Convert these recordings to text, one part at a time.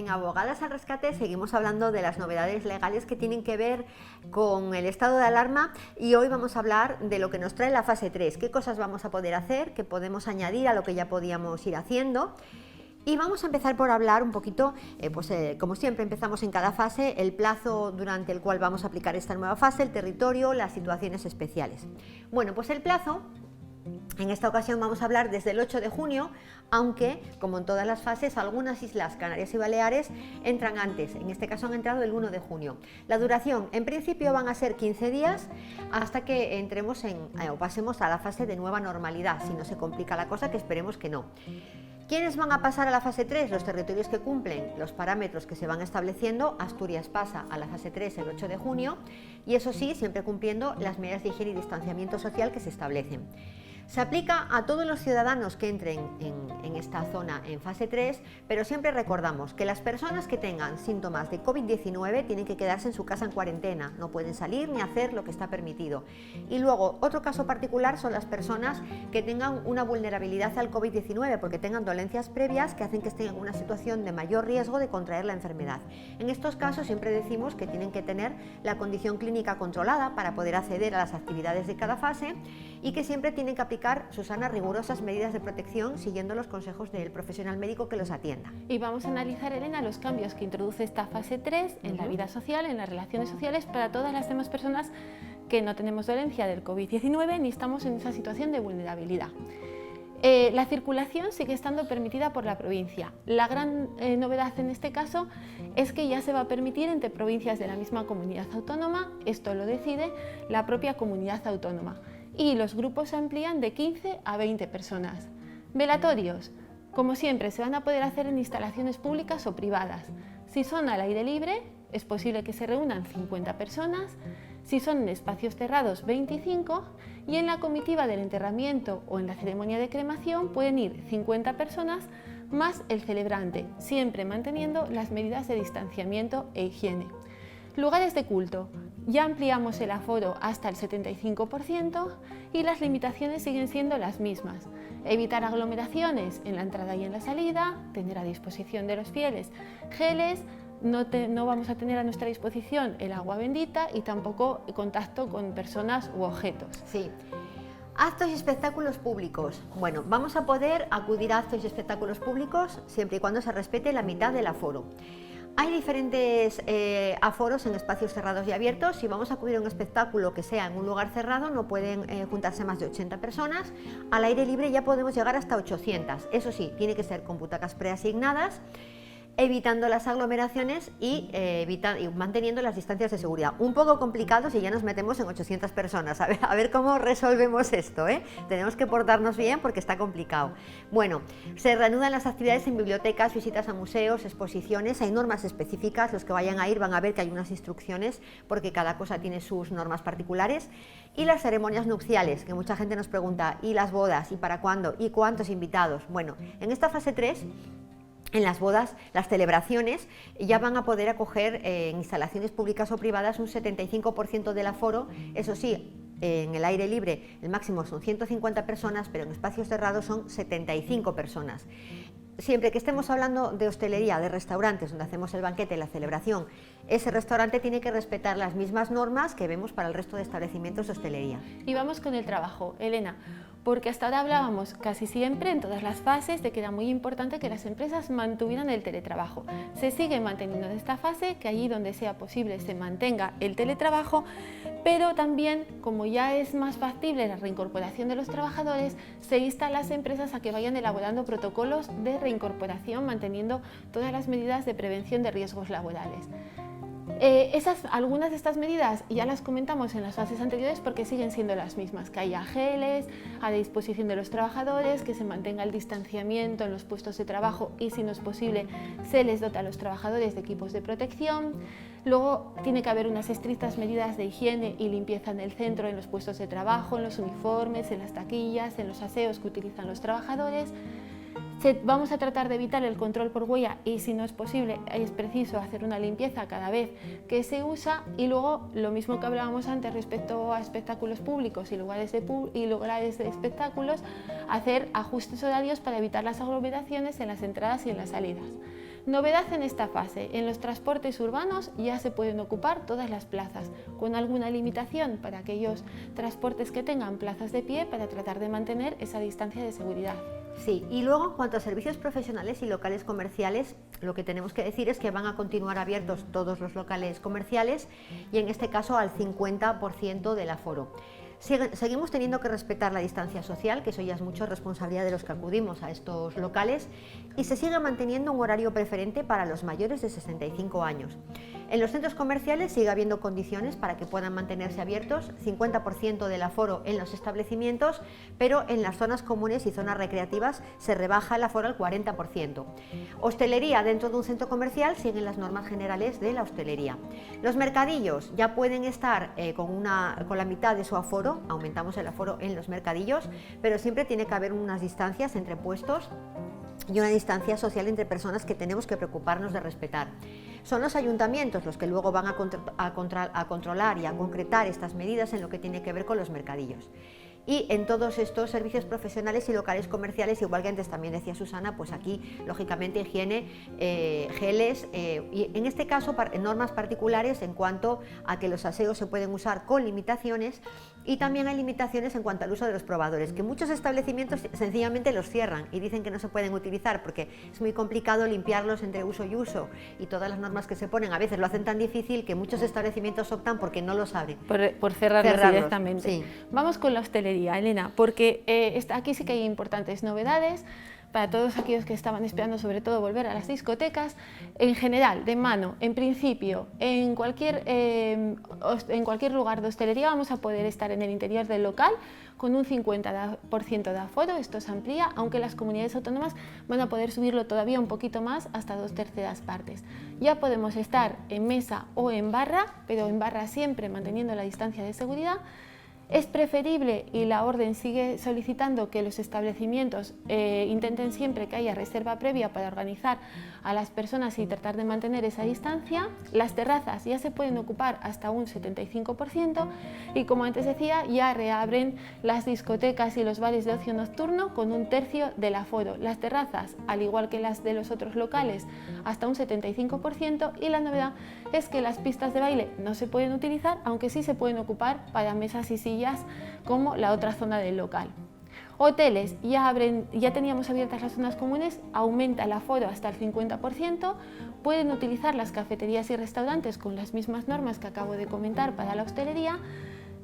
En Abogadas al Rescate seguimos hablando de las novedades legales que tienen que ver con el estado de alarma y hoy vamos a hablar de lo que nos trae la fase 3, qué cosas vamos a poder hacer, qué podemos añadir a lo que ya podíamos ir haciendo. Y vamos a empezar por hablar un poquito, como siempre empezamos en cada fase, el plazo durante el cual vamos a aplicar esta nueva fase, el territorio, las situaciones especiales. Bueno, pues el plazo, en esta ocasión vamos a hablar desde el 8 de junio, aunque, como en todas las fases, algunas islas, Canarias y Baleares, entran antes. En este caso han entrado el 1 de junio. La duración, en principio, van a ser 15 días hasta que entremos o pasemos a la fase de nueva normalidad, si no se complica la cosa, que esperemos que no. ¿Quiénes van a pasar a la fase 3? Los territorios que cumplen los parámetros que se van estableciendo. Asturias pasa a la fase 3 el 8 de junio y eso sí, siempre cumpliendo las medidas de higiene y distanciamiento social que se establecen. Se aplica a todos los ciudadanos que entren en esta zona en fase 3, pero siempre recordamos que las personas que tengan síntomas de COVID-19 tienen que quedarse en su casa en cuarentena, no pueden salir ni hacer lo que está permitido. Y luego, otro caso particular son las personas que tengan una vulnerabilidad al COVID-19 porque tengan dolencias previas que hacen que estén en una situación de mayor riesgo de contraer la enfermedad. En estos casos siempre decimos que tienen que tener la condición clínica controlada para poder acceder a las actividades de cada fase y que siempre tienen que aplicar, Susana, rigurosas medidas de protección siguiendo los consejos del profesional médico que los atienda. Y vamos a analizar, Elena, los cambios que introduce esta fase 3 en la vida social, en las relaciones sociales para todas las demás personas que no tenemos dolencia del COVID-19 ni estamos en esa situación de vulnerabilidad. La circulación sigue estando permitida por la provincia. La gran novedad en este caso es que ya se va a permitir entre provincias de la misma comunidad autónoma, esto lo decide la propia comunidad autónoma. Y los grupos se amplían de 15 a 20 personas. Velatorios, como siempre, se van a poder hacer en instalaciones públicas o privadas. Si son al aire libre, es posible que se reúnan 50 personas, si son en espacios cerrados, 25, y en la comitiva del enterramiento o en la ceremonia de cremación pueden ir 50 personas más el celebrante, siempre manteniendo las medidas de distanciamiento e higiene. Lugares de culto. Ya ampliamos el aforo hasta el 75% y las limitaciones siguen siendo las mismas. Evitar aglomeraciones en la entrada y en la salida, tener a disposición de los fieles geles, no vamos a tener a nuestra disposición el agua bendita y tampoco contacto con personas u objetos. Sí. Actos y espectáculos públicos. Bueno, vamos a poder acudir a actos y espectáculos públicos siempre y cuando se respete la mitad del aforo. Hay diferentes aforos en espacios cerrados y abiertos. Si vamos a acudir a un espectáculo que sea en un lugar cerrado, no pueden juntarse más de 80 personas. Al aire libre ya podemos llegar hasta 800. Eso sí, tiene que ser con butacas preasignadas, evitando las aglomeraciones y manteniendo las distancias de seguridad. Un poco complicado si ya nos metemos en 800 personas. A ver cómo resolvemos esto, ¿eh? Tenemos que portarnos bien porque está complicado. Bueno, se reanudan las actividades en bibliotecas, visitas a museos, exposiciones. Hay normas específicas, los que vayan a ir van a ver que hay unas instrucciones porque cada cosa tiene sus normas particulares. Y las ceremonias nupciales, que mucha gente nos pregunta, ¿y las bodas? ¿Y para cuándo? ¿Y cuántos invitados? Bueno, en esta fase 3, en las bodas, las celebraciones ya van a poder acoger en instalaciones públicas o privadas un 75% del aforo, eso sí, en el aire libre el máximo son 150 personas, pero en espacios cerrados son 75 personas. Siempre que estemos hablando de hostelería, de restaurantes donde hacemos el banquete, la celebración, ese restaurante tiene que respetar las mismas normas que vemos para el resto de establecimientos de hostelería. Y vamos con el trabajo, Elena, porque hasta ahora hablábamos casi siempre en todas las fases de que era muy importante que las empresas mantuvieran el teletrabajo. Se sigue manteniendo en esta fase, que allí donde sea posible se mantenga el teletrabajo, pero también, como ya es más factible la reincorporación de los trabajadores, se insta a las empresas a que vayan elaborando protocolos de reincorporación manteniendo todas las medidas de prevención de riesgos laborales. Algunas de estas medidas ya las comentamos en las fases anteriores porque siguen siendo las mismas, que haya geles a disposición de los trabajadores, que se mantenga el distanciamiento en los puestos de trabajo y, si no es posible, se les dota a los trabajadores de equipos de protección. Luego tiene que haber unas estrictas medidas de higiene y limpieza en el centro, en los puestos de trabajo, en los uniformes, en las taquillas, en los aseos que utilizan los trabajadores. Vamos a tratar de evitar el control por huella y, si no es posible, es preciso hacer una limpieza cada vez que se usa. Y luego, lo mismo que hablábamos antes respecto a espectáculos públicos y lugares de espectáculos, hacer ajustes horarios para evitar las aglomeraciones en las entradas y en las salidas. Novedad en esta fase: en los transportes urbanos ya se pueden ocupar todas las plazas, con alguna limitación para aquellos transportes que tengan plazas de pie para tratar de mantener esa distancia de seguridad. Sí, y luego en cuanto a servicios profesionales y locales comerciales, lo que tenemos que decir es que van a continuar abiertos todos los locales comerciales y en este caso al 50% del aforo. Seguimos teniendo que respetar la distancia social, que eso ya es mucho responsabilidad de los que acudimos a estos locales, y se sigue manteniendo un horario preferente para los mayores de 65 años. En los centros comerciales sigue habiendo condiciones para que puedan mantenerse abiertos, 50% del aforo en los establecimientos, pero en las zonas comunes y zonas recreativas se rebaja el aforo al 40%. Hostelería dentro de un centro comercial siguen las normas generales de la hostelería. Los mercadillos ya pueden estar con la mitad de su aforo. Aumentamos el aforo en los mercadillos, pero siempre tiene que haber unas distancias entre puestos y una distancia social entre personas que tenemos que preocuparnos de respetar. Son los ayuntamientos los que luego van a controlar y a concretar estas medidas en lo que tiene que ver con los mercadillos. Y en todos estos servicios profesionales y locales comerciales, igual que antes también decía Susana, pues aquí lógicamente higiene, geles y en este caso normas particulares en cuanto a que los aseos se pueden usar con limitaciones, y también hay limitaciones en cuanto al uso de los probadores, que muchos establecimientos sencillamente los cierran y dicen que no se pueden utilizar porque es muy complicado limpiarlos entre uso y uso, y todas las normas que se ponen a veces lo hacen tan difícil que muchos establecimientos optan porque no los abren. Por cerrarlos directamente. Sí. Vamos con la hostelería, Elena, porque aquí sí que hay importantes novedades para todos aquellos que estaban esperando sobre todo volver a las discotecas. En general, de mano, en principio, en cualquier lugar de hostelería vamos a poder estar en el interior del local con un 50% de aforo. Esto se amplía, aunque las comunidades autónomas van a poder subirlo todavía un poquito más, hasta 2/3 partes. Ya podemos estar en mesa o en barra, pero en barra siempre manteniendo la distancia de seguridad. Es preferible, y la orden sigue solicitando, que los establecimientos intenten siempre que haya reserva previa para organizar a las personas y tratar de mantener esa distancia. Las terrazas ya se pueden ocupar hasta un 75% y, como antes decía, ya reabren las discotecas y los bares de ocio nocturno con un tercio del aforo. Las terrazas, al igual que las de los otros locales, hasta un 75%, y la novedad es que las pistas de baile no se pueden utilizar, aunque sí se pueden ocupar para mesas y sillas como la otra zona del local. Hoteles, ya teníamos abiertas las zonas comunes, aumenta el aforo hasta el 50%, pueden utilizar las cafeterías y restaurantes con las mismas normas que acabo de comentar para la hostelería.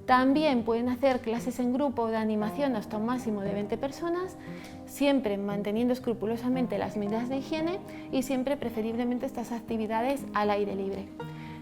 También pueden hacer clases en grupo de animación hasta un máximo de 20 personas, siempre manteniendo escrupulosamente las medidas de higiene y siempre preferiblemente estas actividades al aire libre.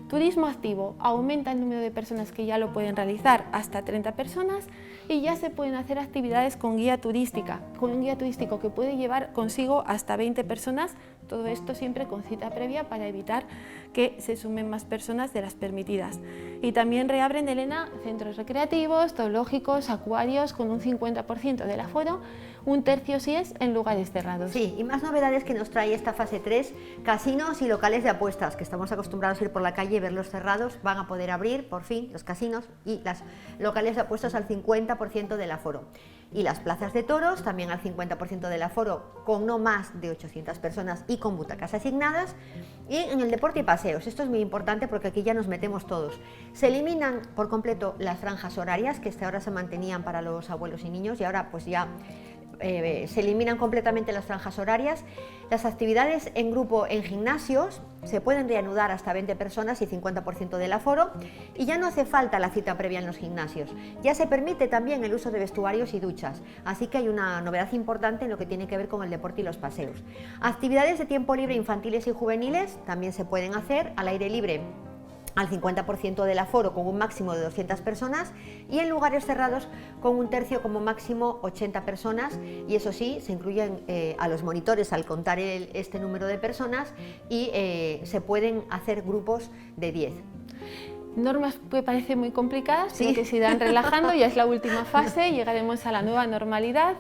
Turismo activo, aumenta el número de personas que ya lo pueden realizar hasta 30 personas y ya se pueden hacer actividades con guía turística, con un guía turístico que puede llevar consigo hasta 20 personas, todo esto siempre con cita previa para evitar que se sumen más personas de las permitidas. Y también reabren, Elena, centros recreativos, zoológicos, acuarios con un 50% del aforo, un tercio si es en lugares cerrados. Sí, y más novedades que nos trae esta fase 3, casinos y locales de apuestas, que estamos acostumbrados a ir por la calle y verlos cerrados, van a poder abrir por fin los casinos y los locales de apuestas al 50% del aforo. Y las plazas de toros también al 50% del aforo, con no más de 800 personas y con butacas asignadas. Y en el deporte y paseos, esto es muy importante porque aquí ya nos metemos todos. Se eliminan por completo las franjas horarias que hasta ahora se mantenían para los abuelos y niños, y ahora pues ya se eliminan completamente las franjas horarias. Las actividades en grupo en gimnasios se pueden reanudar hasta 20 personas y 50% del aforo, y ya no hace falta la cita previa en los gimnasios. Ya se permite también el uso de vestuarios y duchas, así que hay una novedad importante en lo que tiene que ver con el deporte y los paseos. Actividades de tiempo libre infantiles y juveniles también se pueden hacer al aire libre al 50% del aforo con un máximo de 200 personas y en lugares cerrados con un tercio como máximo 80 personas, y eso sí, se incluyen a los monitores al contar este número de personas, y se pueden hacer grupos de 10. Normas que parecen muy complicadas, sí, pero que se irán relajando, ya es la última fase, llegaremos a la nueva normalidad.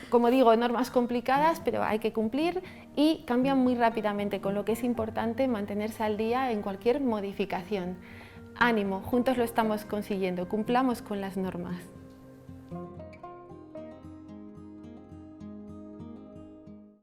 Como digo, normas complicadas, pero hay que cumplir y cambian muy rápidamente, con lo que es importante mantenerse al día en cualquier modificación. Ánimo, juntos lo estamos consiguiendo, cumplamos con las normas.